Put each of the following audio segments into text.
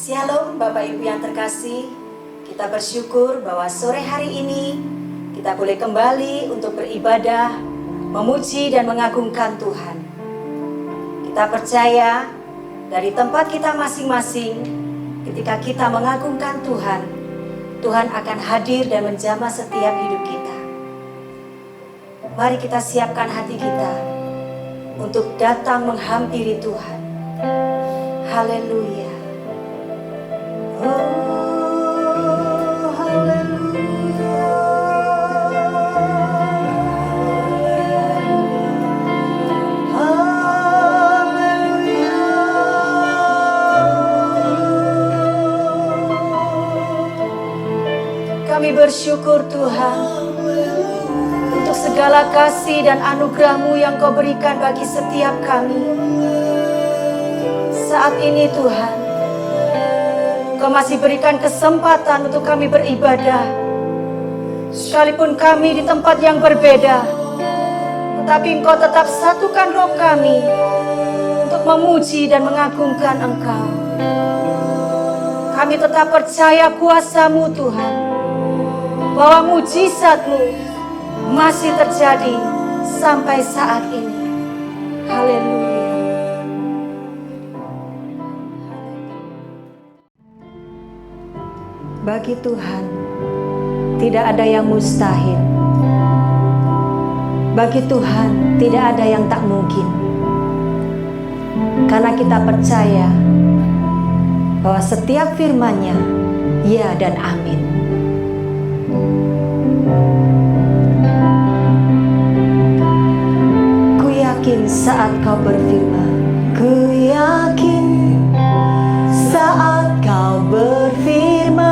Shalom Bapak Ibu yang terkasih, kita bersyukur bahwa sore hari ini kita boleh kembali untuk beribadah, memuji dan mengagungkan Tuhan. Kita percaya dari tempat kita masing-masing, ketika kita mengagungkan Tuhan, Tuhan akan hadir dan menjamah setiap hidup kita. Mari kita siapkan hati kita untuk datang menghampiri Tuhan. Haleluya. Oh, haleluya. Haleluya. Kami bersyukur Tuhan untuk segala kasih dan anugerah-Mu yang Kau berikan bagi setiap kami. Saat ini Tuhan, Kau masih berikan kesempatan untuk kami beribadah. Sekalipun kami di tempat yang berbeda, tetapi Engkau tetap satukan roh kami untuk memuji dan mengagungkan Engkau. Kami tetap percaya kuasa-Mu Tuhan, bahwa mujizat-Mu masih terjadi sampai saat ini. Haleluya. Bagi Tuhan, tidak ada yang mustahil. Bagi Tuhan, tidak ada yang tak mungkin. Karena kita percaya bahwa setiap firman-Nya, ya dan amin. Ku yakin saat Kau berfirman, ku yakin saat Kau berfirman,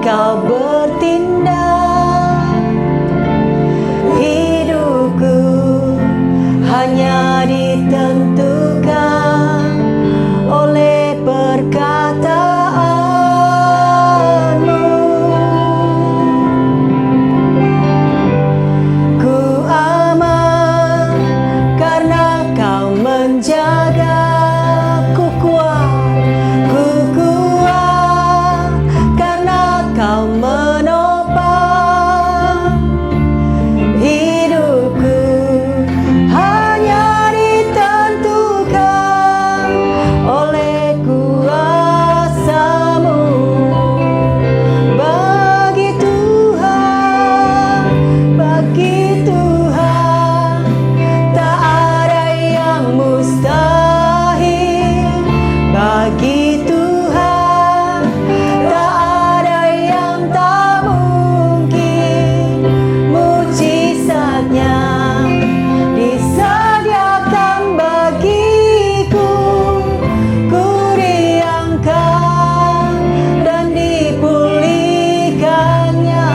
Kau bertindak. Hidupku hanya ditentukan oleh perkataan-Mu. Ku aman karena Kau menjaga. Ku kuat karena Kau menopang. Hidupku hanya ditentukan oleh kuasa-Mu. Bagi Tuhan tak ada yang mustahil. Bagi Tuhan tak ada yang tak mungkin. Mujizat-Nya disediakan bagiku. Ku riangkan dan dipulihkannya.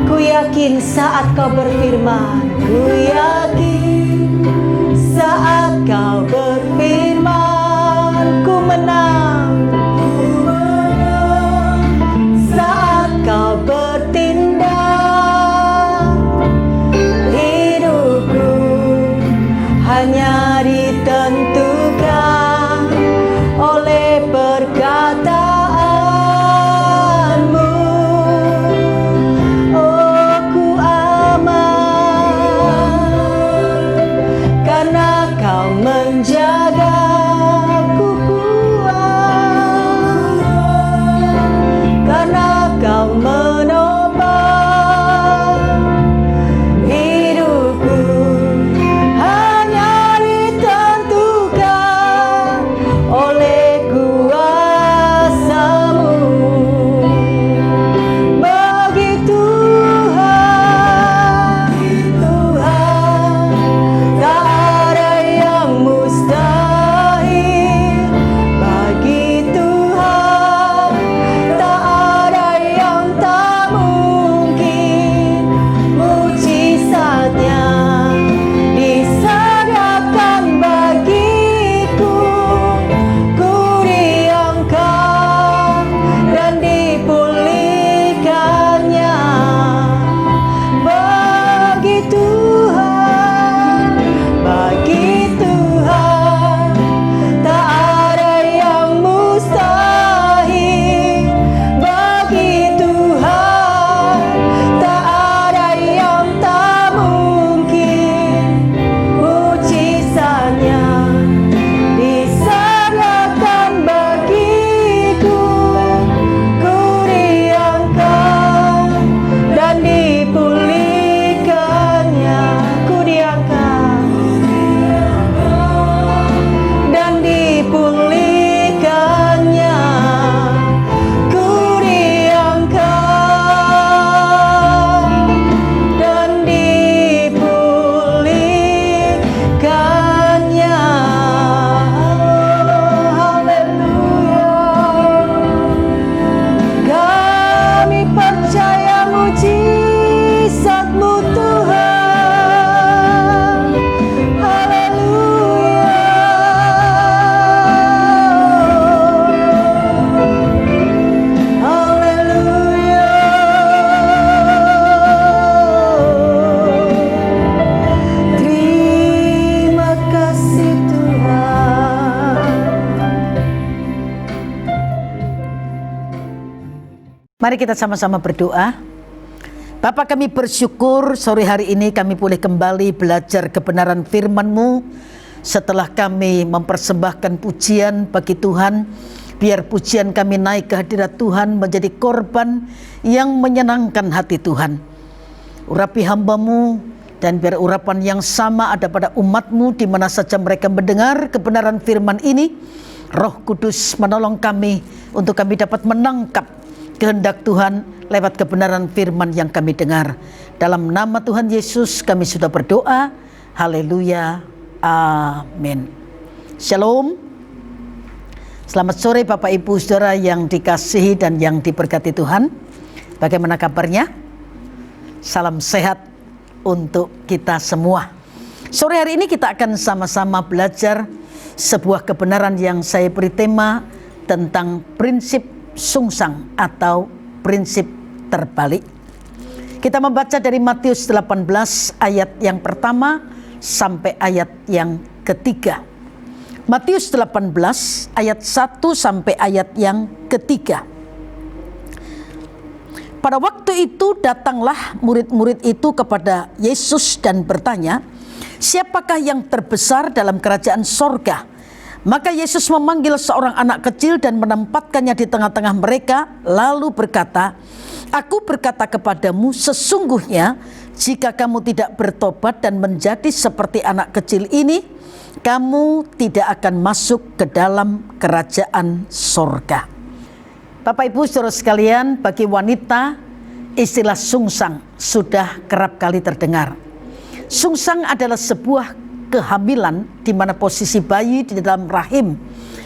Ku yakin saat Kau berfirman, ku yakin saat Kau berfirman, ku menang. Saat Kau bertindak, hidupku hanya ditentukan oleh perkataan-Mu. Oh, ku aman karena Kau menjaga. Ku kuat Mari kita sama-sama berdoa. Bapa, kami bersyukur sore hari ini kami boleh kembali belajar kebenaran firman-Mu. Setelah kami mempersembahkan pujian bagi Tuhan, biar pujian kami naik ke hadirat Tuhan menjadi korban yang menyenangkan hati Tuhan. Urapi hamba-Mu, dan biar urapan yang sama ada pada umat-Mu di mana saja mereka mendengar kebenaran firman ini. Roh Kudus menolong kami untuk kami dapat menangkap kehendak Tuhan lewat kebenaran firman yang kami dengar. Dalam nama Tuhan Yesus kami sudah berdoa. Haleluya. Amin. Shalom. Selamat sore Bapak Ibu Saudara yang dikasihi dan yang diberkati Tuhan. Bagaimana kabarnya? Salam sehat untuk kita semua. Sore hari ini kita akan sama-sama belajar sebuah kebenaran yang saya beri tema tentang prinsip sungsang atau prinsip terbalik. Kita membaca dari Matius 18 ayat yang pertama sampai ayat yang ketiga. Matius 18 ayat 1 sampai ayat yang ketiga. Pada waktu itu datanglah murid-murid itu kepada Yesus dan bertanya, siapakah yang terbesar dalam kerajaan sorga? Maka Yesus memanggil seorang anak kecil dan menempatkannya di tengah-tengah mereka, lalu berkata, Aku berkata kepadamu, sesungguhnya jika kamu tidak bertobat dan menjadi seperti anak kecil ini, kamu tidak akan masuk ke dalam kerajaan sorga. Bapak Ibu Saudara sekalian, bagi wanita istilah sungsang sudah kerap kali terdengar. Sungsang adalah sebuah kehamilan di mana posisi bayi di dalam rahim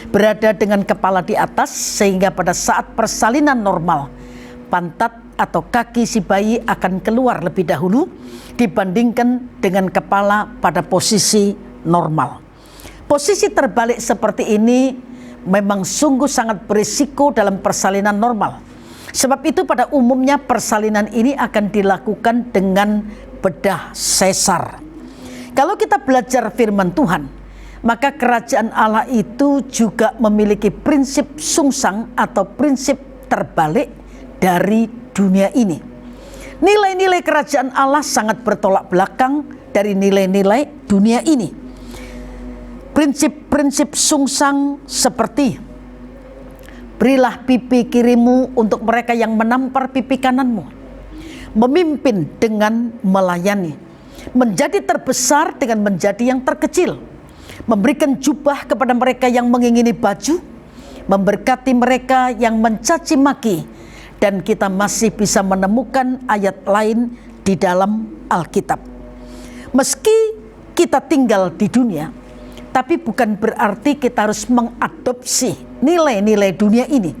berada dengan kepala di atas, sehingga pada saat persalinan normal pantat atau kaki si bayi akan keluar lebih dahulu dibandingkan dengan kepala pada posisi normal. Posisi terbalik seperti ini memang sungguh sangat berisiko dalam persalinan normal. Sebab itu pada umumnya persalinan ini akan dilakukan dengan bedah sesar. Kalau kita belajar firman Tuhan, maka kerajaan Allah itu juga memiliki prinsip sungsang atau prinsip terbalik dari dunia ini. Nilai-nilai kerajaan Allah sangat bertolak belakang dari nilai-nilai dunia ini. Prinsip-prinsip sungsang seperti berilah pipi kirimu untuk mereka yang menampar pipi kananmu, memimpin dengan melayani, menjadi terbesar dengan menjadi yang terkecil, memberikan jubah kepada mereka yang mengingini baju, memberkati mereka yang mencaci maki, dan kita masih bisa menemukan ayat lain di dalam Alkitab. Meski kita tinggal di dunia, tapi bukan berarti kita harus mengadopsi nilai-nilai dunia ini.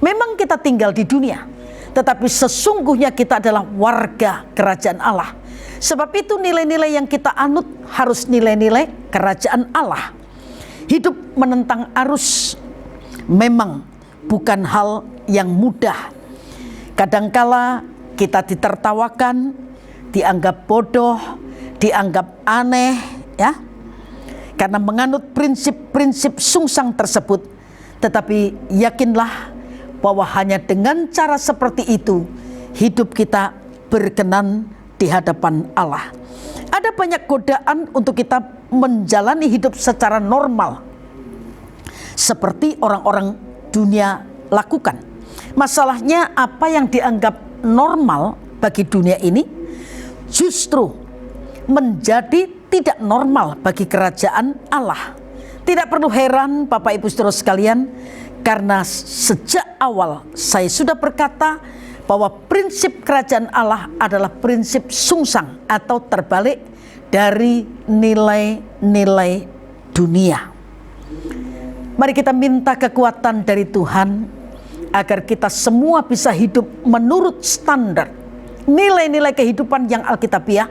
Memang kita tinggal di dunia, tetapi sesungguhnya kita adalah warga kerajaan Allah. Sebab itu nilai-nilai yang kita anut harus nilai-nilai kerajaan Allah. Hidup menentang arus memang bukan hal yang mudah. Kadangkala kita ditertawakan, dianggap bodoh, dianggap aneh, ya, karena menganut prinsip-prinsip sungsang tersebut. Tetapi yakinlah bahwa hanya dengan cara seperti itu hidup kita berkenan di hadapan Allah. Ada banyak godaan untuk kita menjalani hidup secara normal seperti orang-orang dunia lakukan. Masalahnya apa yang dianggap normal bagi dunia ini justru menjadi tidak normal bagi kerajaan Allah. Tidak perlu heran Bapak Ibu Saudara sekalian, karena sejak awal saya sudah berkata bahwa prinsip kerajaan Allah adalah prinsip sungsang atau terbalik dari nilai-nilai dunia. Mari kita minta kekuatan dari Tuhan agar kita semua bisa hidup menurut standar nilai-nilai kehidupan yang alkitabiah,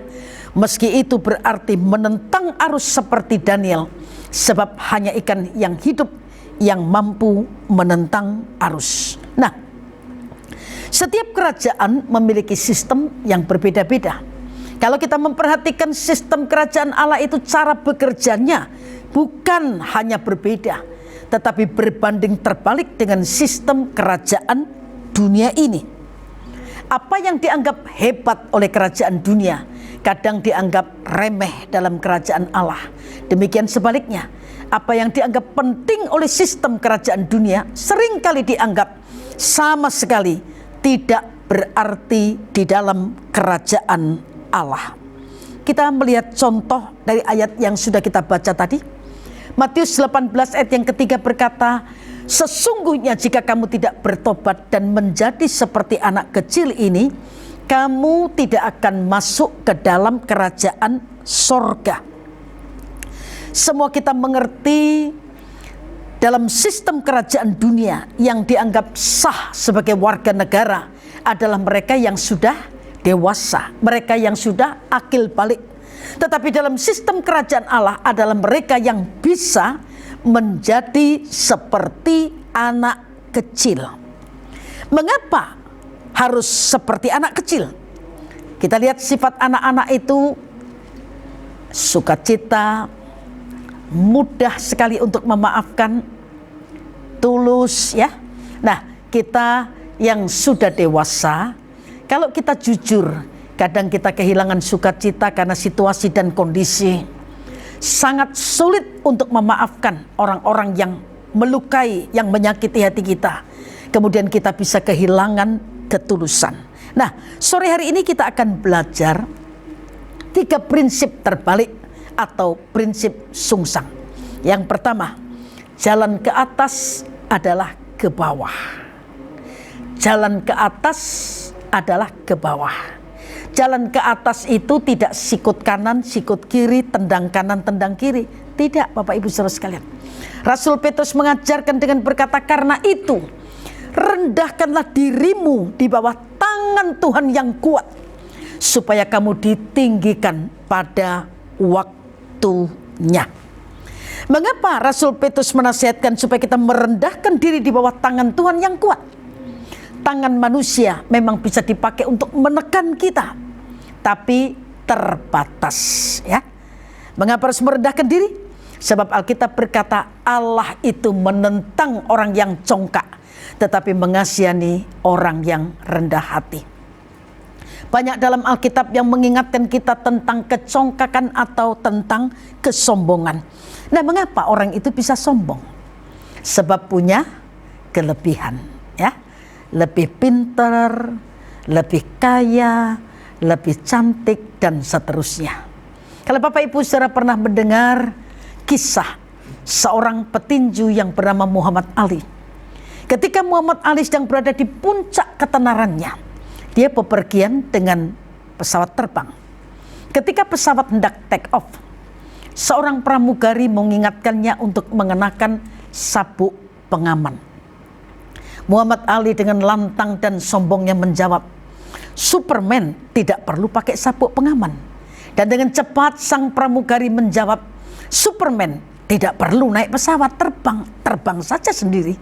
meski itu berarti menentang arus seperti Daniel, sebab hanya ikan yang hidup yang mampu menentang arus. Nah, setiap kerajaan memiliki sistem yang berbeda-beda. Kalau kita memperhatikan sistem kerajaan Allah itu, cara bekerjanya bukan hanya berbeda, tetapi berbanding terbalik dengan sistem kerajaan dunia ini. Apa yang dianggap hebat oleh kerajaan dunia kadang dianggap remeh dalam kerajaan Allah. Demikian sebaliknya, apa yang dianggap penting oleh sistem kerajaan dunia seringkali dianggap sama sekali tidak berarti di dalam kerajaan Allah. Kita melihat contoh dari ayat yang sudah kita baca tadi. Matius 18 ayat yang ketiga berkata, sesungguhnya jika kamu tidak bertobat dan menjadi seperti anak kecil ini, kamu tidak akan masuk ke dalam kerajaan sorga. Semua kita mengerti dalam sistem kerajaan dunia yang dianggap sah sebagai warga negara adalah mereka yang sudah dewasa, mereka yang sudah akil balik. Tetapi dalam sistem kerajaan Allah adalah mereka yang bisa menjadi seperti anak kecil. Mengapa harus seperti anak kecil? Kita lihat sifat anak-anak itu sukacita, mudah sekali untuk memaafkan, tulus ya. Nah, kita yang sudah dewasa, kalau kita jujur, kadang kita kehilangan sukacita karena situasi dan kondisi. Sangat sulit untuk memaafkan orang-orang yang melukai, yang menyakiti hati kita. Kemudian kita bisa kehilangan ketulusan. Nah, sore hari ini kita akan belajar 3 prinsip terbalik atau prinsip sungsang. Yang pertama, jalan ke atas adalah ke bawah. Jalan ke atas adalah ke bawah. Jalan ke atas itu tidak sikut kanan, sikut kiri, tendang kanan, tendang kiri. Tidak, Bapak Ibu Saudara sekalian. Rasul Petrus mengajarkan dengan berkata, karena itu rendahkanlah dirimu di bawah tangan Tuhan yang kuat, supaya kamu ditinggikan pada waktunya. Mengapa Rasul Petrus menasihatkan supaya kita merendahkan diri di bawah tangan Tuhan yang kuat? Tangan manusia memang bisa dipakai untuk menekan kita, tapi terbatas ya. Mengapa harus merendahkan diri? Sebab Alkitab berkata Allah itu menentang orang yang congkak, tetapi mengasihani orang yang rendah hati. Banyak dalam Alkitab yang mengingatkan kita tentang kecongkakan atau tentang kesombongan. Nah, mengapa orang itu bisa sombong? Sebab punya kelebihan ya. Lebih pintar, lebih kaya, lebih cantik, dan seterusnya. Kalau Bapak Ibu Saudara pernah mendengar kisah seorang petinju yang bernama Muhammad Ali. Ketika Muhammad Ali sedang berada di puncak ketenarannya, dia bepergian dengan pesawat terbang. Ketika pesawat hendak take off, seorang pramugari mengingatkannya untuk mengenakan sabuk pengaman. Muhammad Ali dengan lantang dan sombongnya menjawab, Superman tidak perlu pakai sabuk pengaman. Dan dengan cepat sang pramugari menjawab, Superman tidak perlu naik pesawat, terbang saja sendiri.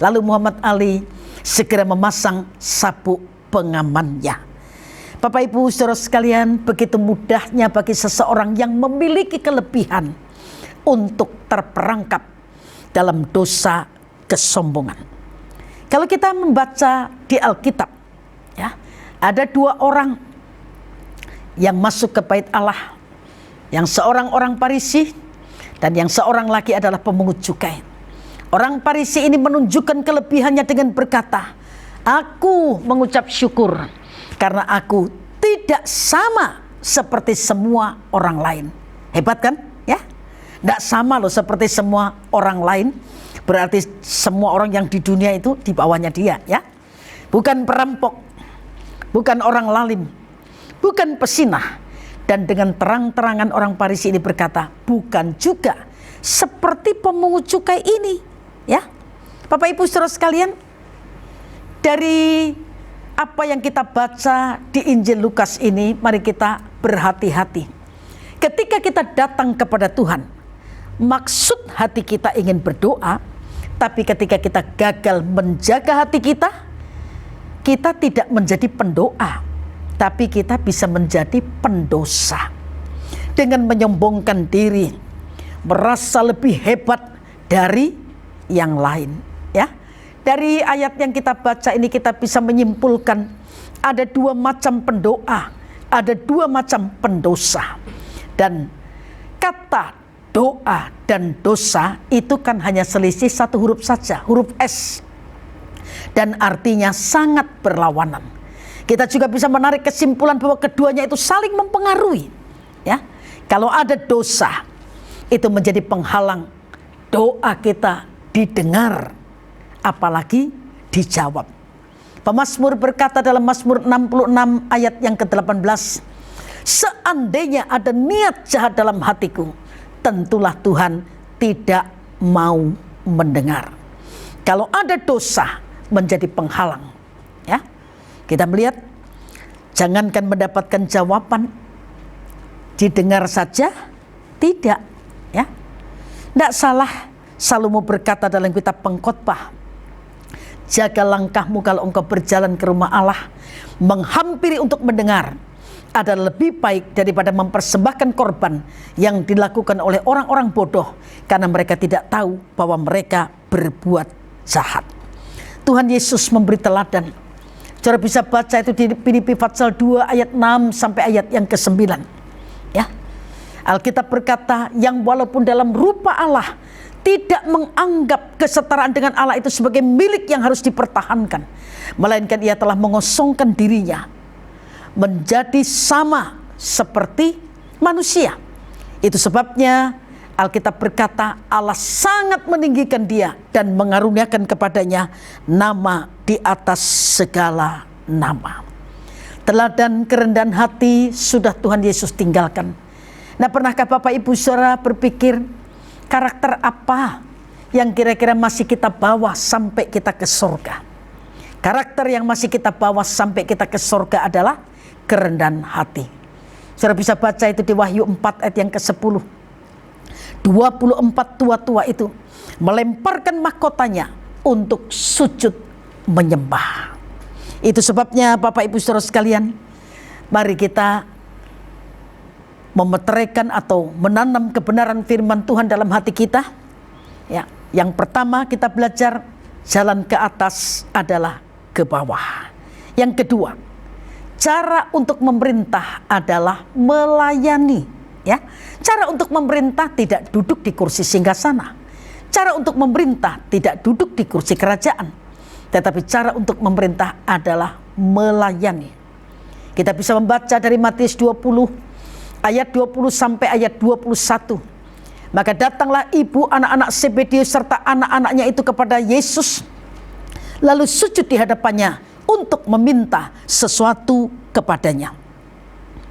Lalu Muhammad Ali segera memasang sabuk pengamannya. Bapak Ibu Saudara sekalian, begitu mudahnya bagi seseorang yang memiliki kelebihan untuk terperangkap dalam dosa kesombongan. Kalau kita membaca di Alkitab, ya, ada 2 orang yang masuk ke bait Allah, yang seorang orang Farisi dan yang seorang lagi adalah pemungut cukai. Orang Farisi ini menunjukkan kelebihannya dengan berkata, aku mengucap syukur karena aku tidak sama seperti semua orang lain. Hebat kan? Ya, tidak sama loh seperti semua orang lain. Berarti semua orang yang di dunia itu di bawahnya dia ya. Bukan perampok, bukan orang lalim, bukan pesinah. Dan dengan terang-terangan orang Farisi ini berkata, bukan juga seperti pemungut cukai ini ya. Bapak Ibu Saudara sekalian, dari apa yang kita baca di Injil Lukas ini, mari kita berhati-hati. Ketika kita datang kepada Tuhan, maksud hati kita ingin berdoa, tapi ketika kita gagal menjaga hati kita, kita tidak menjadi pendoa, tapi kita bisa menjadi pendosa. Dengan menyombongkan diri, merasa lebih hebat dari yang lain. Ya, dari ayat yang kita baca ini kita bisa menyimpulkan ada dua macam pendoa, ada dua macam pendosa. Dan kata doa dan dosa itu kan hanya selisih satu huruf saja, huruf S. Dan artinya sangat berlawanan. Kita juga bisa menarik kesimpulan bahwa keduanya itu saling mempengaruhi. Ya, kalau ada dosa, itu menjadi penghalang doa kita didengar, apalagi dijawab. Pemazmur berkata dalam Mazmur 66 ayat yang ke-18, seandainya ada niat jahat dalam hatiku, tentulah Tuhan tidak mau mendengar. Kalau ada dosa menjadi penghalang, ya, kita melihat, jangankan mendapatkan jawaban, didengar saja tidak, ya. Tidak salah Salomo berkata dalam kitab Pengkhotbah, jaga langkahmu kalau engkau berjalan ke rumah Allah, menghampiri untuk mendengar adalah lebih baik daripada mempersembahkan korban yang dilakukan oleh orang-orang bodoh, karena mereka tidak tahu bahwa mereka berbuat jahat. Tuhan Yesus memberi teladan. Saudara bisa baca itu di Filipi pasal 2 ayat 6 sampai ayat yang ke-9. Ya. Alkitab berkata, yang walaupun dalam rupa Allah tidak menganggap kesetaraan dengan Allah itu sebagai milik yang harus dipertahankan, melainkan ia telah mengosongkan dirinya menjadi sama seperti manusia. Itu sebabnya Alkitab berkata Allah sangat meninggikan dia dan mengaruniakan kepadanya nama di atas segala nama. Teladan kerendahan hati sudah Tuhan Yesus tinggalkan. Nah, pernahkah Bapak Ibu Saudara berpikir karakter apa yang kira-kira masih kita bawa sampai kita ke surga? Karakter yang masih kita bawa sampai kita ke surga adalah kerendahan hati. Saudara bisa baca itu di Wahyu 4 ayat yang ke-10. 24 tua-tua itu melemparkan mahkotanya untuk sujud menyembah. Itu sebabnya Bapak Ibu Saudara sekalian, mari kita memeteraikan atau menanam kebenaran firman Tuhan dalam hati kita. Ya, yang pertama kita belajar jalan ke atas adalah ke bawah. Yang kedua, cara untuk memerintah adalah melayani. Ya, cara untuk memerintah tidak duduk di kursi singgasana. Cara untuk memerintah tidak duduk di kursi kerajaan. Tetapi cara untuk memerintah adalah melayani. Kita bisa membaca dari Matius 20 ayat 20 sampai ayat 21. Maka datanglah ibu anak-anak Zebedeus serta anak-anaknya itu kepada Yesus, lalu sujud di hadapannya untuk meminta sesuatu kepadanya.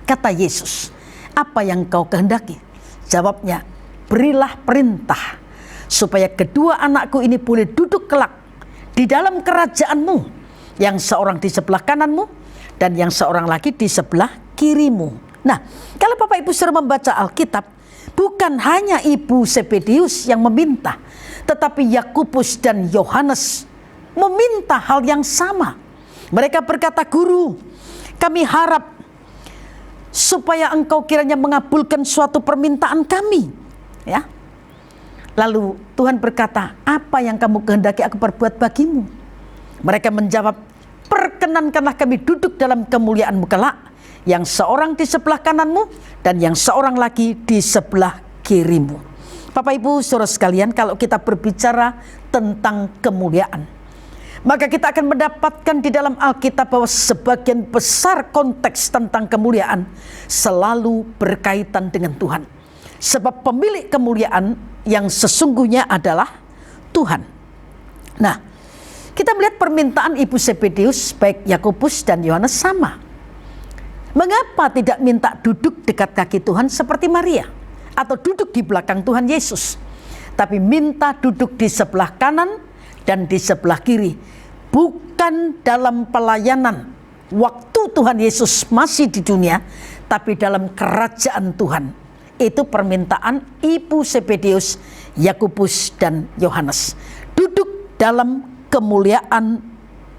Kata Yesus, apa yang kau kehendaki? Jawabnya, berilah perintah supaya kedua anakku ini boleh duduk kelak di dalam kerajaanmu, yang seorang di sebelah kananmu dan yang seorang lagi di sebelah kirimu. Nah, kalau Bapak Ibu Saudara membaca Alkitab, bukan hanya ibu Zebedeus yang meminta, tetapi Yakobus dan Yohanes meminta hal yang sama. Mereka berkata, Guru, kami harap supaya engkau kiranya mengabulkan suatu permintaan kami. Ya. Lalu Tuhan berkata, apa yang kamu kehendaki aku perbuat bagimu? Mereka menjawab, perkenankanlah kami duduk dalam kemuliaan-Mu kelak, yang seorang di sebelah kananmu dan yang seorang lagi di sebelah kirimu. Bapak Ibu Saudara sekalian, kalau kita berbicara tentang kemuliaan, maka kita akan mendapatkan di dalam Alkitab bahwa sebagian besar konteks tentang kemuliaan selalu berkaitan dengan Tuhan. Sebab pemilik kemuliaan yang sesungguhnya adalah Tuhan. Nah, kita melihat permintaan ibu Zebedeus, baik Yakobus dan Yohanes sama. Mengapa tidak minta duduk dekat kaki Tuhan seperti Maria, atau duduk di belakang Tuhan Yesus, tapi minta duduk di sebelah kanan dan di sebelah kiri, bukan dalam pelayanan waktu Tuhan Yesus masih di dunia, tapi dalam kerajaan Tuhan. Itu permintaan ibu Zebedeus, Yakobus dan Yohanes, duduk dalam kemuliaan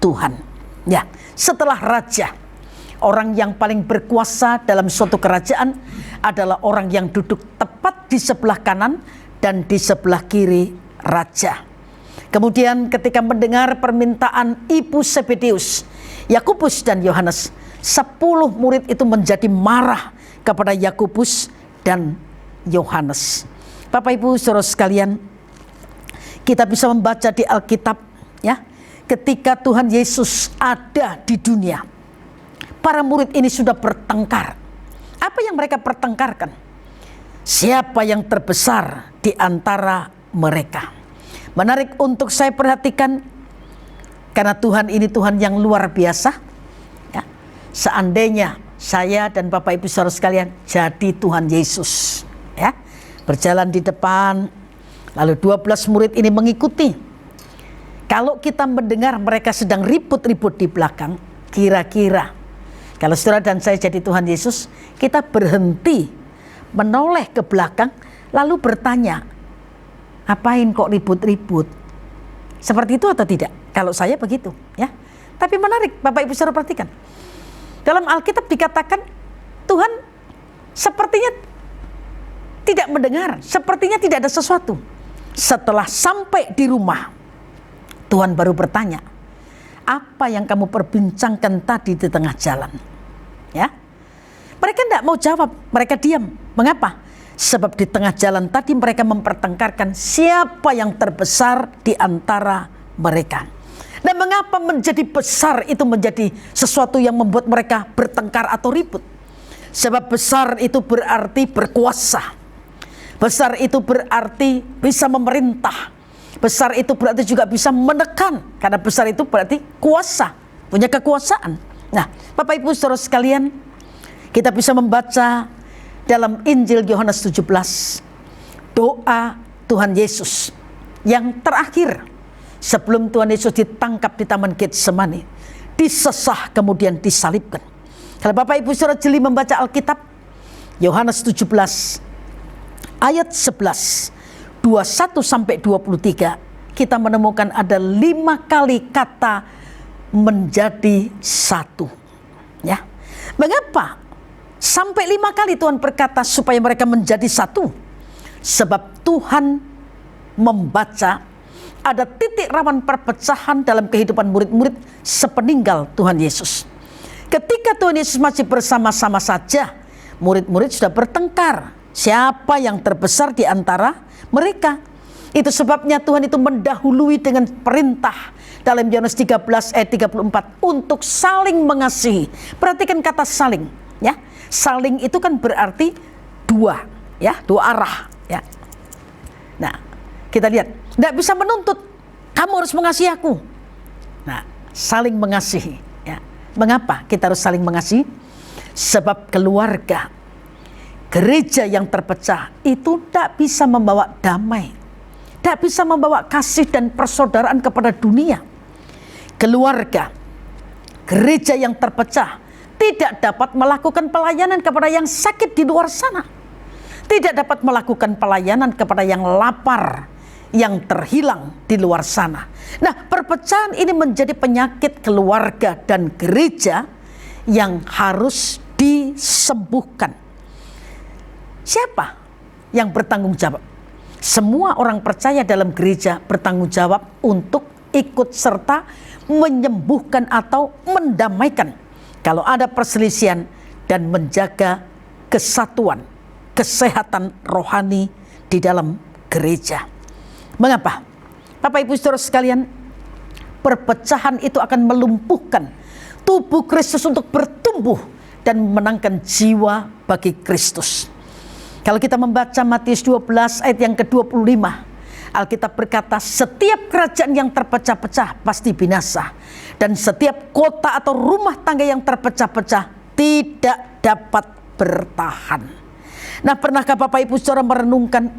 Tuhan. Ya, setelah raja, orang yang paling berkuasa dalam suatu kerajaan adalah orang yang duduk tepat di sebelah kanan dan di sebelah kiri raja. Kemudian ketika mendengar permintaan ibu Zebedeus Yakobus dan Yohanes. 10 murid itu menjadi marah kepada Yakobus dan Yohanes. Bapak Ibu Saudara sekalian, kita bisa membaca di Alkitab ya, ketika Tuhan Yesus ada di dunia, para murid ini sudah bertengkar. Apa yang mereka pertengkarkan? Siapa yang terbesar di antara mereka? Menarik untuk saya perhatikan, karena Tuhan ini Tuhan yang luar biasa ya. Seandainya saya dan Bapak Ibu Saudara sekalian jadi Tuhan Yesus ya, berjalan di depan, lalu 12 murid ini mengikuti. Kalau kita mendengar mereka sedang ribut-ribut di belakang, kira-kira kalau saudara dan saya jadi Tuhan Yesus, kita berhenti menoleh ke belakang lalu bertanya, apain kok ribut-ribut? Seperti itu atau tidak? Kalau saya begitu ya. Tapi menarik Bapak Ibu saudara perhatikan, dalam Alkitab dikatakan Tuhan sepertinya tidak mendengar, sepertinya tidak ada sesuatu. Setelah sampai di rumah, Tuhan baru bertanya, apa yang kamu perbincangkan tadi di tengah jalan? Ya, mereka tidak mau jawab, mereka diam. Mengapa? Sebab di tengah jalan tadi mereka mempertengkarkan siapa yang terbesar di antara mereka. Dan mengapa menjadi besar itu menjadi sesuatu yang membuat mereka bertengkar atau ribut? Sebab besar itu berarti berkuasa. Besar itu berarti bisa memerintah. Besar itu berarti juga bisa menekan, karena besar itu berarti kuasa, punya kekuasaan. Nah, Bapak Ibu Saudara sekalian, kita bisa membaca dalam Injil Yohanes 17, doa Tuhan Yesus yang terakhir sebelum Tuhan Yesus ditangkap di Taman Getsemani, disesah kemudian disalibkan. Kalau Bapak Ibu Saudara jeli membaca Alkitab, Yohanes 17 ayat 11, 21 sampai 23, kita menemukan ada 5 kali kata menjadi satu. Ya, mengapa sampai 5 kali Tuhan berkata supaya mereka menjadi satu? Sebab Tuhan membaca ada titik rawan perpecahan dalam kehidupan murid-murid sepeninggal Tuhan Yesus. Ketika Tuhan Yesus masih bersama-sama saja, murid-murid sudah bertengkar. Siapa yang terbesar di antara mereka? Itu sebabnya Tuhan itu mendahului dengan perintah dalam Yohanes 13 ayat 34 untuk saling mengasihi. Perhatikan kata saling ya. Saling itu kan berarti dua ya, dua arah ya. Nah, kita lihat, tidak bisa menuntut kamu harus mengasihi aku. Nah, saling mengasihi ya. Mengapa kita harus saling mengasihi? Sebab keluarga, gereja yang terpecah itu tidak bisa membawa damai, tidak bisa membawa kasih dan persaudaraan kepada dunia. Keluarga, gereja yang terpecah tidak dapat melakukan pelayanan kepada yang sakit di luar sana, tidak dapat melakukan pelayanan kepada yang lapar, yang terhilang di luar sana. Nah, perpecahan ini menjadi penyakit keluarga dan gereja yang harus disembuhkan. Siapa yang bertanggung jawab? Semua orang percaya dalam gereja bertanggung jawab untuk ikut serta menyembuhkan atau mendamaikan kalau ada perselisihan dan menjaga kesatuan, kesehatan rohani di dalam gereja. Mengapa? Bapak Ibu Saudara sekalian, perpecahan itu akan melumpuhkan tubuh Kristus untuk bertumbuh dan memenangkan jiwa bagi Kristus. Kalau kita membaca Matius 12 ayat yang ke-25, Alkitab berkata setiap kerajaan yang terpecah-pecah pasti binasa, dan setiap kota atau rumah tangga yang terpecah-pecah tidak dapat bertahan. Nah, pernahkah Bapak Ibu Saudara merenungkan,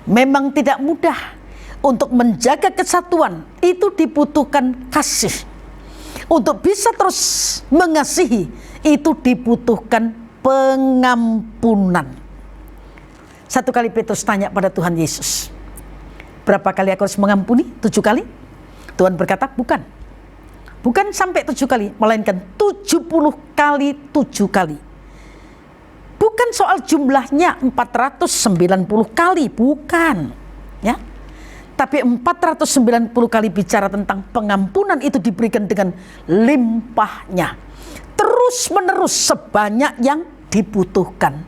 memang tidak mudah untuk menjaga kesatuan, itu dibutuhkan kasih. Untuk bisa terus mengasihi itu dibutuhkan pengampunan. Satu kali Petrus tanya pada Tuhan Yesus, berapa kali aku harus mengampuni? 7 kali? Tuhan berkata, bukan sampai 7 kali, melainkan 70 kali 7 kali. Bukan soal jumlahnya 490 kali, bukan ya. Tapi 490 kali bicara tentang pengampunan itu diberikan dengan limpahnya. Terus menerus sebanyak yang dibutuhkan.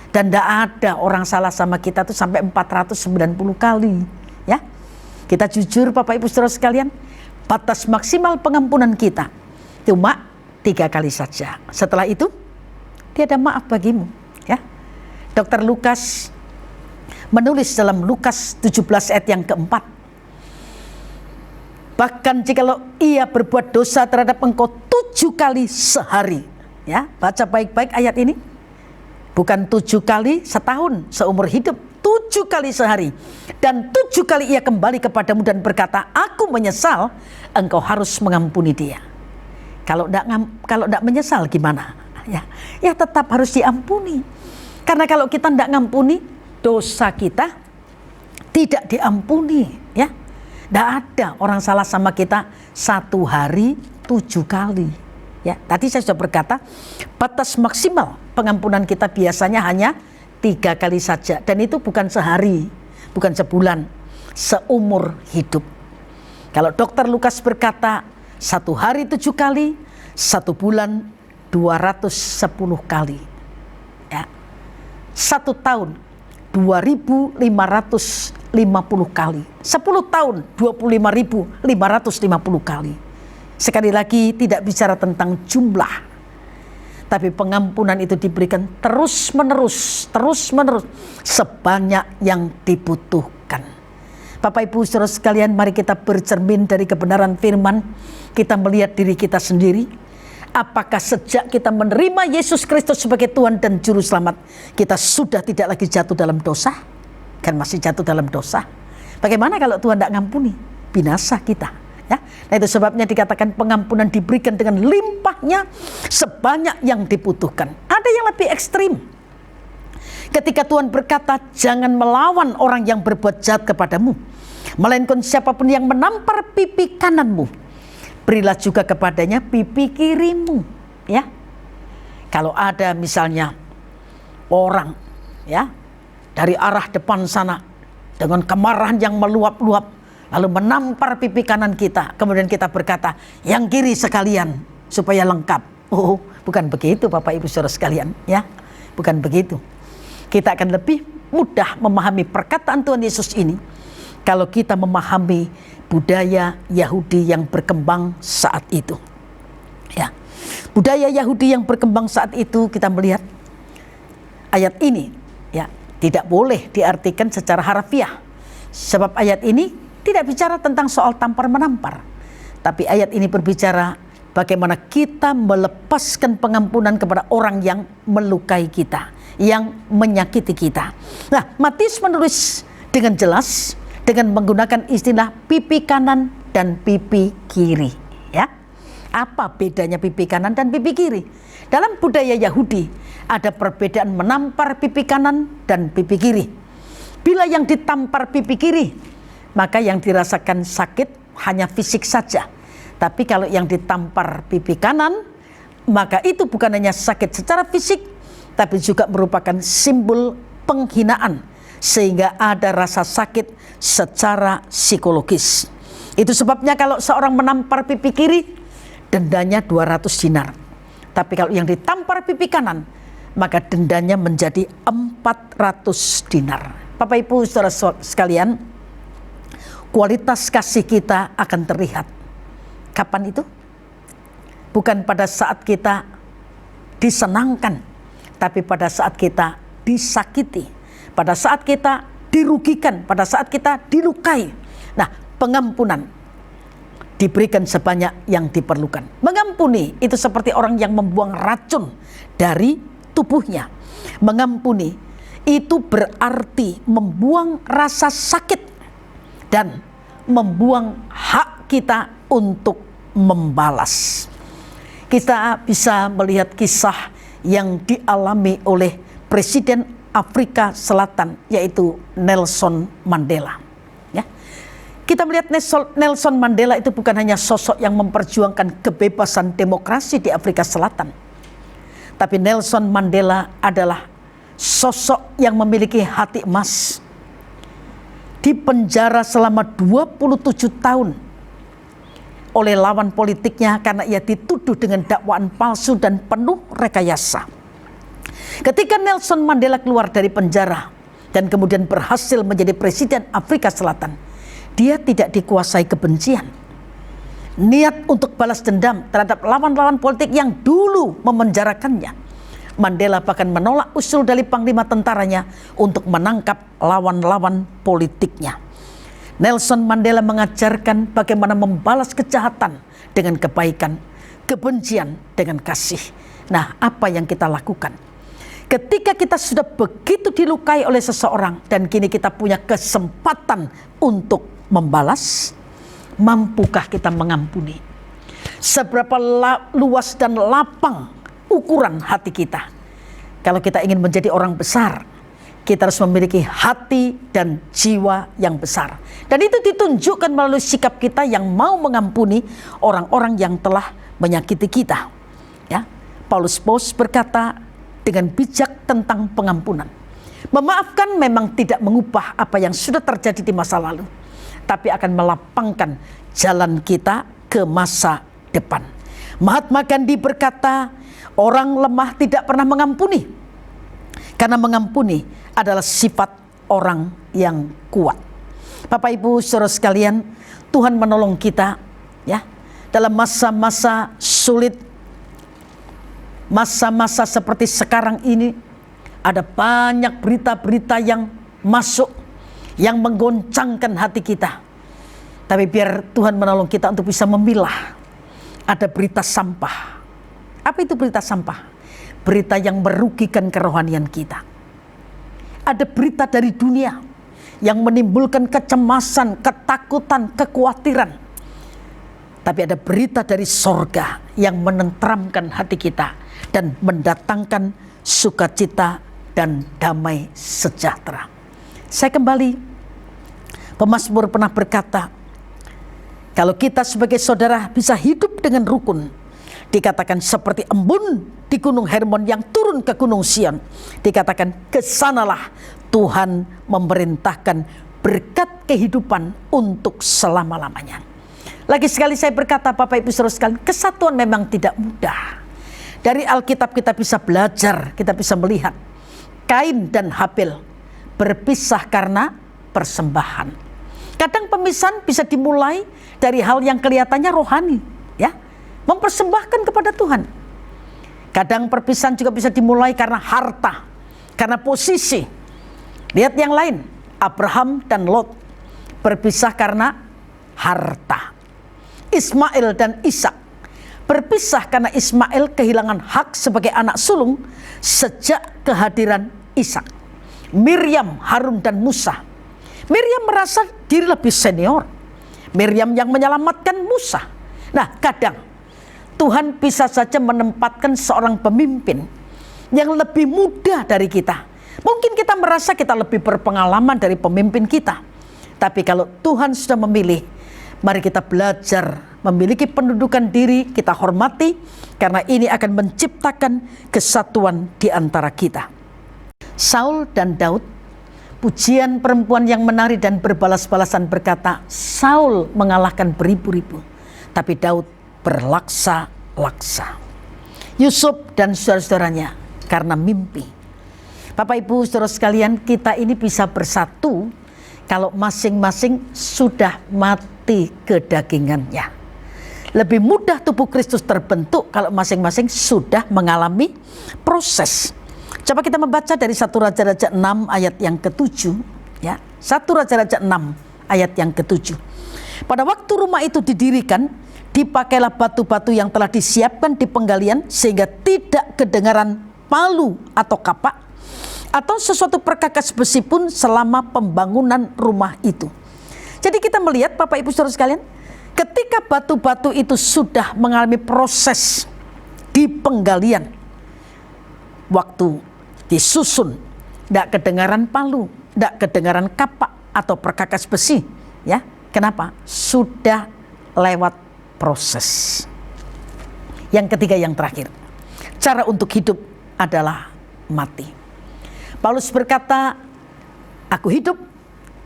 Dan tidak ada orang salah sama kita tuh sampai 490 kali. Ya, kita jujur Bapak Ibu Saudara sekalian, batas maksimal pengampunan kita cuma 3 kali saja. Setelah itu tiada maaf bagimu. Ya, Dr. Lukas menulis dalam Lukas 17 ayat yang keempat, bahkan jikalau ia berbuat dosa terhadap engkau 7 kali sehari. Ya, baca baik-baik ayat ini. Bukan 7 kali setahun seumur hidup, 7 kali sehari. Dan 7 kali ia kembali kepadamu dan berkata, aku menyesal, engkau harus mengampuni dia. Kalau tidak menyesal gimana? Ya tetap harus diampuni. Karena kalau kita tidak ngampuni, dosa kita tidak diampuni. Ya, tidak ada orang salah sama kita 1 hari 7 kali. Ya, tadi saya sudah berkata, batas maksimal pengampunan kita biasanya hanya 3 kali saja. Dan itu bukan sehari, bukan sebulan, seumur hidup. Kalau Dr. Lukas berkata 1 hari 7 kali, 1 bulan 210 kali. Ya, 1 tahun 2.550 kali. 10 tahun 25.550 kali. Sekali lagi tidak bicara tentang jumlah, tapi pengampunan itu diberikan terus menerus sebanyak yang dibutuhkan. Bapak Ibu Saudara sekalian, mari kita bercermin dari kebenaran firman. Kita melihat diri kita sendiri. Apakah sejak kita menerima Yesus Kristus sebagai Tuhan dan Juru Selamat, kita sudah tidak lagi jatuh dalam dosa? Kan masih jatuh dalam dosa. Bagaimana kalau Tuhan tidak ngampuni? Binasa kita. Ya, nah itu sebabnya dikatakan pengampunan diberikan dengan limpahnya sebanyak yang dibutuhkan. Ada yang lebih ekstrim. Ketika Tuhan berkata, jangan melawan orang yang berbuat jahat kepadamu, melainkan siapapun yang menampar pipi kananmu, berilah juga kepadanya pipi kirimu. Ya, kalau ada misalnya orang ya dari arah depan sana dengan kemarahan yang meluap-luap, lalu menampar pipi kanan kita, kemudian kita berkata, yang kiri sekalian supaya lengkap. Oh, bukan begitu Bapak Ibu Saudara sekalian, ya. Bukan begitu. Kita akan lebih mudah memahami perkataan Tuhan Yesus ini kalau kita memahami budaya Yahudi yang berkembang saat itu. Ya. Budaya Yahudi yang berkembang saat itu, kita melihat ayat ini ya tidak boleh diartikan secara harfiah. Sebab ayat ini tidak bicara tentang soal tampar-menampar, tapi ayat ini berbicara bagaimana kita melepaskan pengampunan kepada orang yang melukai kita, yang menyakiti kita. Nah, Matius menulis dengan jelas dengan menggunakan istilah pipi kanan dan pipi kiri. Ya, apa bedanya pipi kanan dan pipi kiri? Dalam budaya Yahudi ada perbedaan menampar pipi kanan dan pipi kiri. Bila yang ditampar pipi kiri, maka yang dirasakan sakit hanya fisik saja. Tapi kalau yang ditampar pipi kanan, maka itu bukan hanya sakit secara fisik, tapi juga merupakan simbol penghinaan, sehingga ada rasa sakit secara psikologis. Itu sebabnya kalau seorang menampar pipi kiri, dendanya 200 dinar. Tapi kalau yang ditampar pipi kanan, maka dendanya menjadi 400 dinar. Bapak Ibu Saudara sekalian, kualitas kasih kita akan terlihat. Kapan itu? Bukan pada saat kita disenangkan, tapi pada saat kita disakiti, pada saat kita dirugikan, pada saat kita dilukai. Nah, pengampunan diberikan sebanyak yang diperlukan. Mengampuni itu seperti orang yang membuang racun dari tubuhnya. Mengampuni itu berarti membuang rasa sakit dan membuang hak kita untuk membalas. Kita bisa melihat kisah yang dialami oleh Presiden Afrika Selatan, yaitu Nelson Mandela. Ya. Kita melihat Nelson Mandela itu bukan hanya sosok yang memperjuangkan kebebasan demokrasi di Afrika Selatan, tapi Nelson Mandela adalah sosok yang memiliki hati emas. dipenjara selama 27 tahun oleh lawan politiknya karena ia dituduh dengan dakwaan palsu dan penuh rekayasa. Ketika Nelson Mandela keluar dari penjara dan kemudian berhasil menjadi presiden Afrika Selatan, dia tidak dikuasai kebencian, niat untuk balas dendam terhadap lawan-lawan politik yang dulu memenjarakannya. Mandela bahkan menolak usul dari panglima tentaranya untuk menangkap lawan-lawan politiknya. Nelson Mandela mengajarkan bagaimana membalas kejahatan dengan kebaikan, kebencian dengan kasih. Nah, apa yang kita lakukan? Ketika kita sudah begitu dilukai oleh seseorang dan kini kita punya kesempatan untuk membalas, mampukah kita mengampuni? Seberapa luas dan lapang ukuran hati kita? Kalau kita ingin menjadi orang besar, kita harus memiliki hati dan jiwa yang besar. Dan itu ditunjukkan melalui sikap kita yang mau mengampuni orang-orang yang telah menyakiti kita. Ya, Paulus berkata dengan bijak tentang pengampunan. Memaafkan memang tidak mengubah apa yang sudah terjadi di masa lalu, tapi akan melapangkan jalan kita ke masa depan. Mahatma Gandhi berkata, orang lemah tidak pernah mengampuni, karena mengampuni adalah sifat orang yang kuat. Bapak Ibu saudara sekalian, Tuhan menolong kita ya dalam masa-masa sulit, masa-masa seperti sekarang ini. Ada banyak berita-berita yang masuk yang menggoncangkan hati kita. Tapi biar Tuhan menolong kita untuk bisa memilah. Ada berita sampah. Apa itu berita sampah? Berita yang merugikan kerohanian kita. Ada berita dari dunia yang menimbulkan kecemasan, ketakutan, kekhawatiran. Tapi ada berita dari sorga yang menenteramkan hati kita dan mendatangkan sukacita dan damai sejahtera. Saya kembali, pemazmur pernah berkata, kalau kita sebagai saudara bisa hidup dengan rukun, dikatakan seperti embun di gunung Hermon yang turun ke gunung Sion. Dikatakan kesanalah Tuhan memerintahkan berkat kehidupan untuk selama-lamanya. Lagi sekali saya berkata, Bapak Ibu saudara sekalian, kesatuan memang tidak mudah. Dari Alkitab kita bisa belajar, kita bisa melihat Kain dan Habil berpisah karena persembahan. Kadang pemisahan bisa dimulai dari hal yang kelihatannya rohani, ya, mempersembahkan kepada Tuhan. Kadang perpisahan juga bisa dimulai karena harta, karena posisi. Lihat yang lain, Abraham dan Lot berpisah karena harta. Ismail dan Ishak berpisah karena Ismail kehilangan hak sebagai anak sulung sejak kehadiran Ishak. Miriam, Harun dan Musa. Miriam merasa diri lebih senior. Miriam yang menyelamatkan Musa. Nah, kadang Tuhan bisa saja menempatkan seorang pemimpin yang lebih muda dari kita. Mungkin kita merasa kita lebih berpengalaman dari pemimpin kita. Tapi kalau Tuhan sudah memilih, mari kita belajar memiliki pendudukan diri, kita hormati, karena ini akan menciptakan kesatuan di antara kita. Saul dan Daud, pujian perempuan yang menari dan berbalas-balasan berkata, Saul mengalahkan beribu-ribu, tapi Daud berlaksa-laksa. Yusuf dan saudara-saudaranya karena mimpi. Bapak Ibu saudara sekalian, kita ini bisa bersatu kalau masing-masing sudah mati kedagingannya. Lebih mudah tubuh Kristus terbentuk kalau masing-masing sudah mengalami proses. Coba kita membaca dari 1 Raja-Raja 6 ayat yang ke-7. Ya, 1 Raja-Raja 6 ayat yang ke-7. Pada waktu rumah itu didirikan, dipakailah batu-batu yang telah disiapkan di penggalian sehingga tidak kedengaran palu atau kapak atau sesuatu perkakas besi pun selama pembangunan rumah itu. Jadi kita melihat Bapak Ibu saudara sekalian, ketika batu-batu itu sudah mengalami proses di penggalian, waktu disusun, tidak kedengaran palu, tidak kedengaran kapak atau perkakas besi. Ya, kenapa? Sudah lewat proses. Yang ketiga, yang terakhir, cara untuk hidup adalah mati. Paulus berkata, aku hidup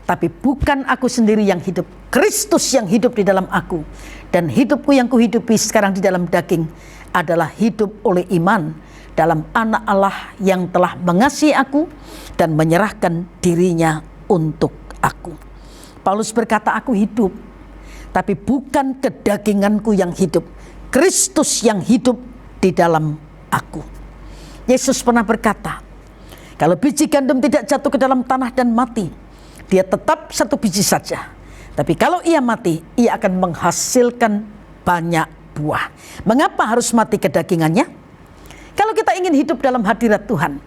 Tapi bukan aku sendiri yang hidup, Kristus yang hidup di dalam aku. Dan hidupku yang kuhidupi sekarang di dalam daging adalah hidup oleh iman dalam Anak Allah yang telah mengasihi aku dan menyerahkan dirinya untuk aku. Paulus berkata, aku hidup, tapi bukan kedaginganku yang hidup, Kristus yang hidup di dalam aku. Yesus pernah berkata, kalau biji gandum tidak jatuh ke dalam tanah dan mati, dia tetap satu biji saja. Tapi kalau ia mati, ia akan menghasilkan banyak buah. Mengapa harus mati kedagingannya? Kalau kita ingin hidup dalam hadirat Tuhan,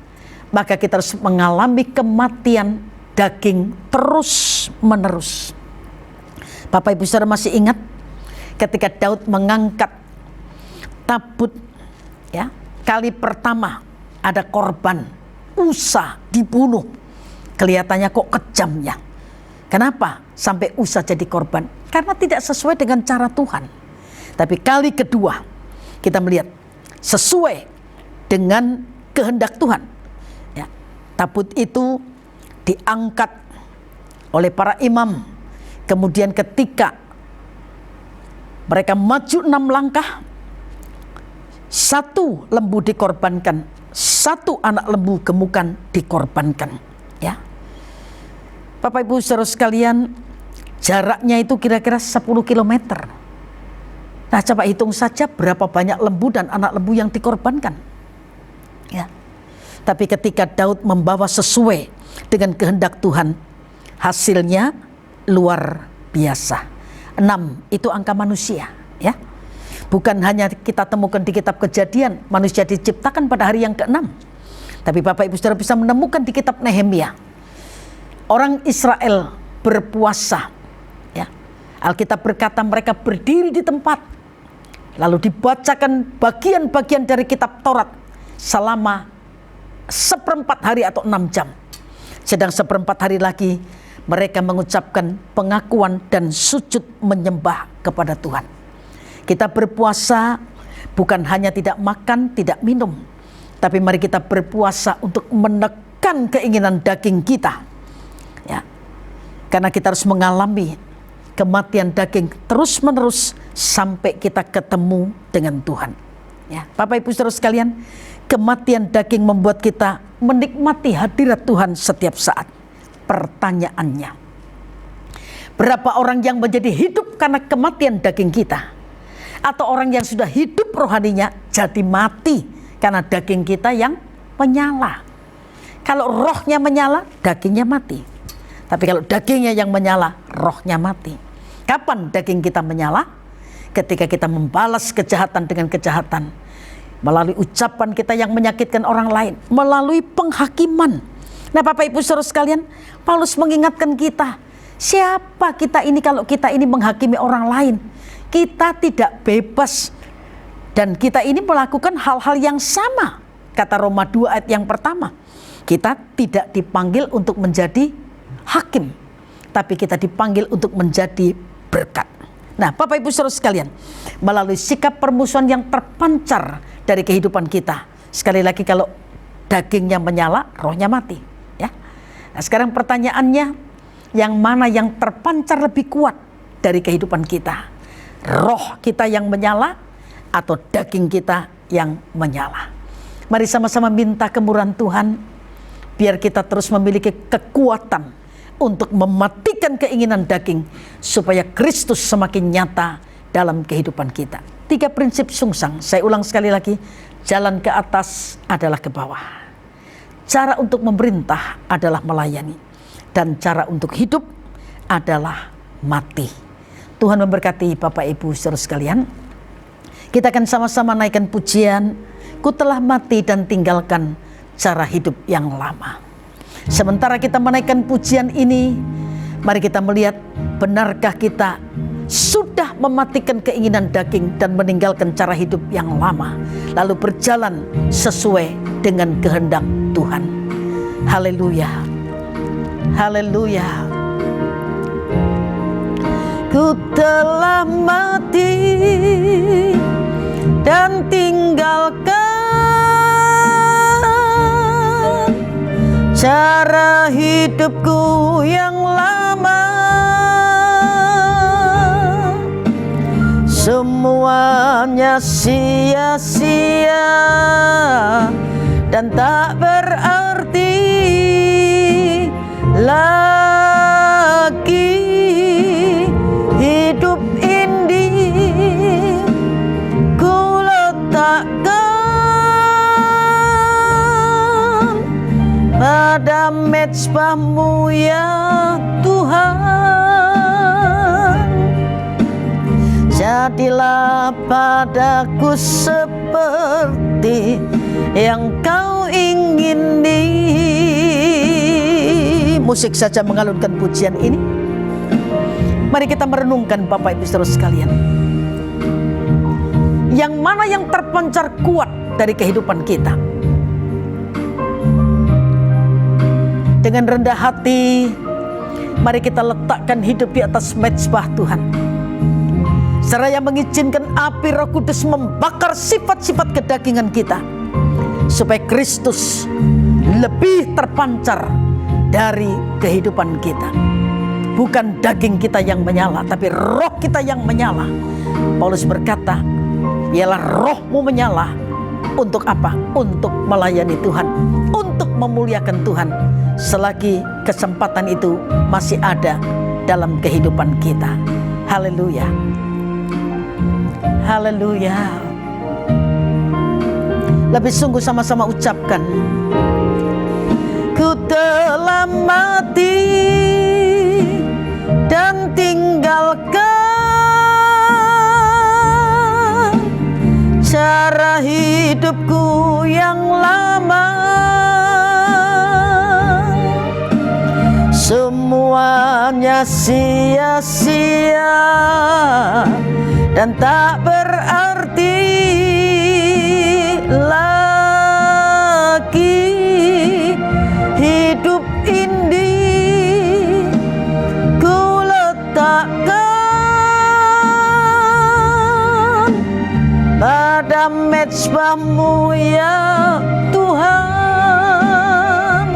maka kita harus mengalami kematian daging terus menerus. Bapak Ibu Saudara masih ingat ketika Daud mengangkat tabut, ya, kali pertama ada korban Usa dibunuh. Kelihatannya kok kejam ya. Kenapa sampai Usa jadi korban? Karena tidak sesuai dengan cara Tuhan. Tapi kali kedua kita melihat sesuai dengan kehendak Tuhan. Ya, tabut itu diangkat oleh para imam. Kemudian ketika mereka maju 6 langkah, 1 lembu dikorbankan, 1 anak lembu gemukan dikorbankan. Ya, Bapak Ibu Saudara sekalian, jaraknya itu kira-kira 10 kilometer. Nah, coba hitung saja berapa banyak lembu dan anak lembu yang dikorbankan. Ya. Tapi ketika Daud membawa sesuai dengan kehendak Tuhan, hasilnya luar biasa. 6 itu angka manusia, ya. Bukan hanya kita temukan di kitab Kejadian, manusia diciptakan pada hari yang ke-6. Tapi Bapak Ibu Saudara bisa menemukan di kitab Nehemia, orang Israel berpuasa, ya. Alkitab berkata mereka berdiri di tempat, lalu dibacakan bagian-bagian dari kitab Taurat selama 1/4 hari atau 6 jam. Sedang 1/4 hari lagi mereka mengucapkan pengakuan dan sujud menyembah kepada Tuhan. Kita berpuasa bukan hanya tidak makan, tidak minum, tapi mari kita berpuasa untuk menekan keinginan daging kita. Ya. Karena kita harus mengalami kematian daging terus-menerus sampai kita ketemu dengan Tuhan. Ya. Bapak Ibu Saudara sekalian, kematian daging membuat kita menikmati hadirat Tuhan setiap saat. Pertanyaannya, berapa orang yang menjadi hidup karena kematian daging kita? Atau orang yang sudah hidup rohaninya jadi mati karena daging kita yang menyala? Kalau rohnya menyala, dagingnya mati. Tapi kalau dagingnya yang menyala, rohnya mati. Kapan daging kita menyala? Ketika kita membalas kejahatan dengan kejahatan, melalui ucapan kita yang menyakitkan orang lain, melalui penghakiman. Nah, Bapak Ibu Saudara sekalian, Paulus mengingatkan kita, siapa kita ini kalau kita ini menghakimi orang lain? Kita tidak bebas dan kita ini melakukan hal-hal yang sama. Kata Roma 2 ayat yang pertama, kita tidak dipanggil untuk menjadi hakim, tapi kita dipanggil untuk menjadi berkat. Nah, Bapak Ibu Saudara sekalian, melalui sikap permusuhan yang terpancar dari kehidupan kita, sekali lagi kalau dagingnya menyala, rohnya mati. Ya. Nah, sekarang pertanyaannya, yang mana yang terpancar lebih kuat dari kehidupan kita? Roh kita yang menyala atau daging kita yang menyala? Mari sama-sama minta kemurahan Tuhan, biar kita terus memiliki kekuatan untuk mematikan keinginan daging, supaya Kristus semakin nyata dalam kehidupan kita. 3 prinsip sungsang, saya ulang sekali lagi, jalan ke atas adalah ke bawah. Cara untuk memerintah adalah melayani, dan cara untuk hidup adalah mati. Tuhan memberkati Bapak Ibu Saudara sekalian. Kita akan sama-sama naikkan pujian, ku telah mati dan tinggalkan cara hidup yang lama. Sementara kita menaikkan pujian ini, mari kita melihat, benarkah kita sudah mematikan keinginan daging dan meninggalkan cara hidup yang lama, lalu berjalan sesuai dengan kehendak Tuhan. Haleluya, haleluya. Ku telah mati dan tinggalkan cara hidupku yang lama. semuanya sia-sia dan tak berarti lagi. Hidup ini ku letakkan pada mezbah-Mu ya Tuhan. Jadilah padaku seperti yang Kau ingini. Musik saja mengalunkan pujian ini. Mari kita merenungkan Bapak Ibu Saudara sekalian. Yang mana yang terpancar kuat dari kehidupan kita? Dengan rendah hati, mari kita letakkan hidup di atas mezbah Tuhan. Seraya mengizinkan api Roh Kudus membakar sifat-sifat kedagingan kita, supaya Kristus lebih terpancar dari kehidupan kita. Bukan daging kita yang menyala, tapi roh kita yang menyala. Paulus berkata, biarlah rohmu menyala. Untuk apa? Untuk melayani Tuhan, untuk memuliakan Tuhan, selagi kesempatan itu masih ada dalam kehidupan kita. Haleluya. Haleluya. Lebih sungguh sama-sama ucapkan, ku telah mati dan tinggalkan cara hidupku yang lama. Semuanya sia-sia dan tak berarti lagi. Hidup ini ku letakkan pada mezbah-Mu ya Tuhan.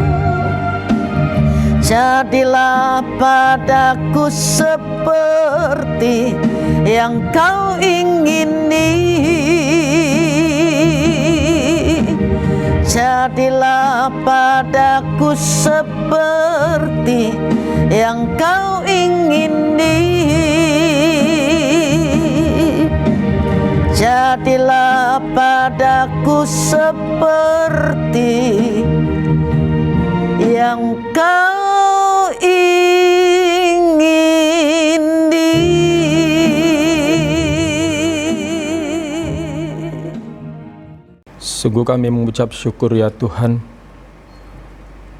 Jadilah padaku seperti yang Kau ingini. Jadilah padaku seperti yang Kau ingini. Jadilah padaku seperti yang Kau ingini. Sungguh kami mengucap syukur ya Tuhan,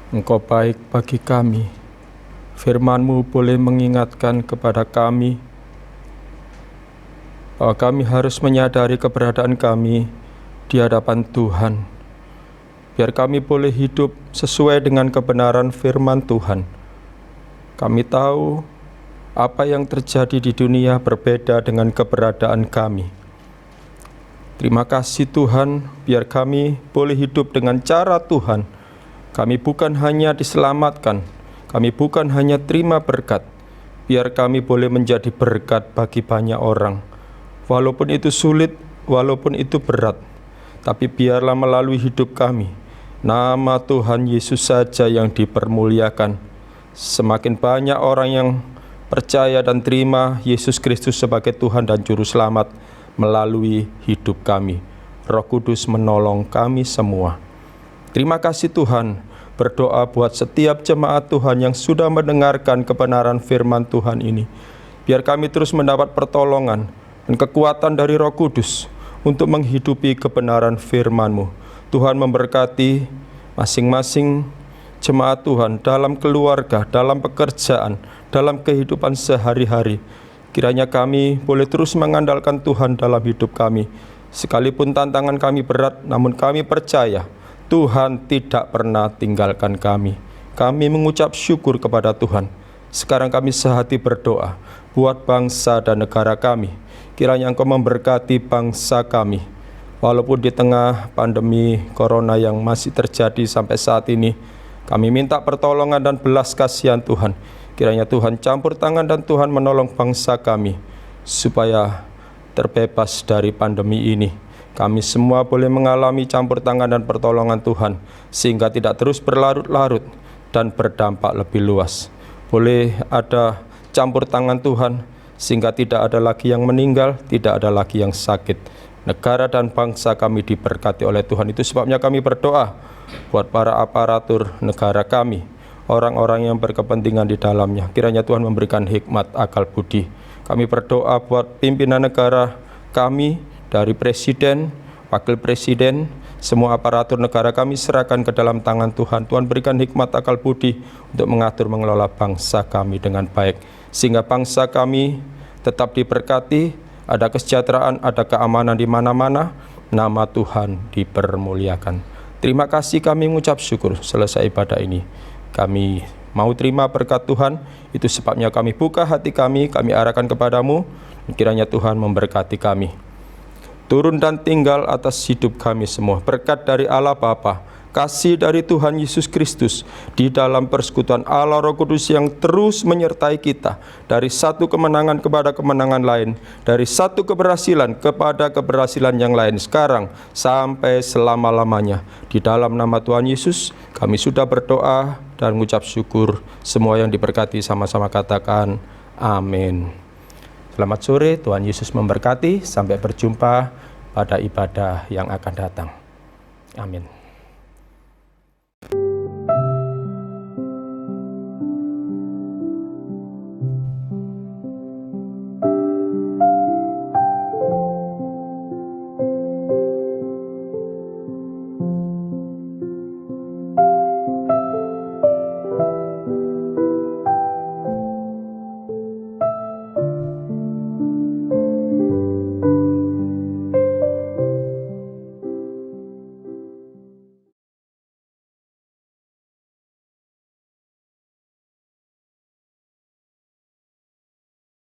Engkau baik bagi kami. Firman-Mu boleh mengingatkan kepada kami bahwa kami harus menyadari keberadaan kami di hadapan Tuhan, biar kami boleh hidup sesuai dengan kebenaran firman Tuhan. Kami tahu apa yang terjadi di dunia berbeda dengan keberadaan kami. Terima kasih Tuhan, biar kami boleh hidup dengan cara Tuhan. Kami bukan hanya diselamatkan, kami bukan hanya terima berkat, biar kami boleh menjadi berkat bagi banyak orang. Walaupun itu sulit, walaupun itu berat, tapi biarlah melalui hidup kami, nama Tuhan Yesus saja yang dipermuliakan. Semakin banyak orang yang percaya dan terima Yesus Kristus sebagai Tuhan dan Juru Selamat melalui hidup kami. Roh Kudus menolong kami semua. Terima kasih Tuhan. Berdoa buat setiap jemaat Tuhan yang sudah mendengarkan kebenaran firman Tuhan ini. Biar kami terus mendapat pertolongan dan kekuatan dari Roh Kudus untuk menghidupi kebenaran firman-Mu. Tuhan memberkati masing-masing jemaat Tuhan dalam keluarga, dalam pekerjaan, dalam kehidupan sehari-hari. Kiranya kami boleh terus mengandalkan Tuhan dalam hidup kami. Sekalipun tantangan kami berat, namun kami percaya Tuhan tidak pernah tinggalkan kami. Kami mengucap syukur kepada Tuhan. Sekarang kami sehati berdoa buat bangsa dan negara kami. Kiranya Engkau memberkati bangsa kami. Walaupun di tengah pandemi corona yang masih terjadi sampai saat ini, kami minta pertolongan dan belas kasihan Tuhan. Kiranya Tuhan campur tangan dan Tuhan menolong bangsa kami, supaya terbebas dari pandemi ini. Kami semua boleh mengalami campur tangan dan pertolongan Tuhan, sehingga tidak terus berlarut-larut dan berdampak lebih luas. Boleh ada campur tangan Tuhan, sehingga tidak ada lagi yang meninggal, tidak ada lagi yang sakit. Negara dan bangsa kami diberkati oleh Tuhan. Itu sebabnya kami berdoa buat para aparatur negara kami, orang-orang yang berkepentingan di dalamnya. Kiranya Tuhan memberikan hikmat, akal budi. Kami berdoa buat pimpinan negara kami, dari presiden, wakil presiden, semua aparatur negara kami serahkan ke dalam tangan Tuhan. Tuhan berikan hikmat, akal budi untuk mengatur mengelola bangsa kami dengan baik, sehingga bangsa kami tetap diberkati, ada kesejahteraan, ada keamanan di mana-mana, nama Tuhan dipermuliakan. Terima kasih, kami mengucap syukur selesai ibadah ini. Kami mau terima berkat Tuhan, itu sebabnya kami buka hati kami arahkan kepadamu. Kiranya Tuhan memberkati kami. Turun dan tinggal atas hidup kami semua. Berkat dari Allah Bapa, kasih dari Tuhan Yesus Kristus, di dalam persekutuan Allah Roh Kudus yang terus menyertai kita, dari satu kemenangan kepada kemenangan lain, dari satu keberhasilan kepada keberhasilan yang lain, sekarang sampai selama-lamanya. Di dalam nama Tuhan Yesus, kami sudah berdoa dan mengucap syukur. Semua yang diberkati sama-sama katakan amin. Selamat sore, Tuhan Yesus memberkati. Sampai berjumpa pada ibadah yang akan datang. Amin.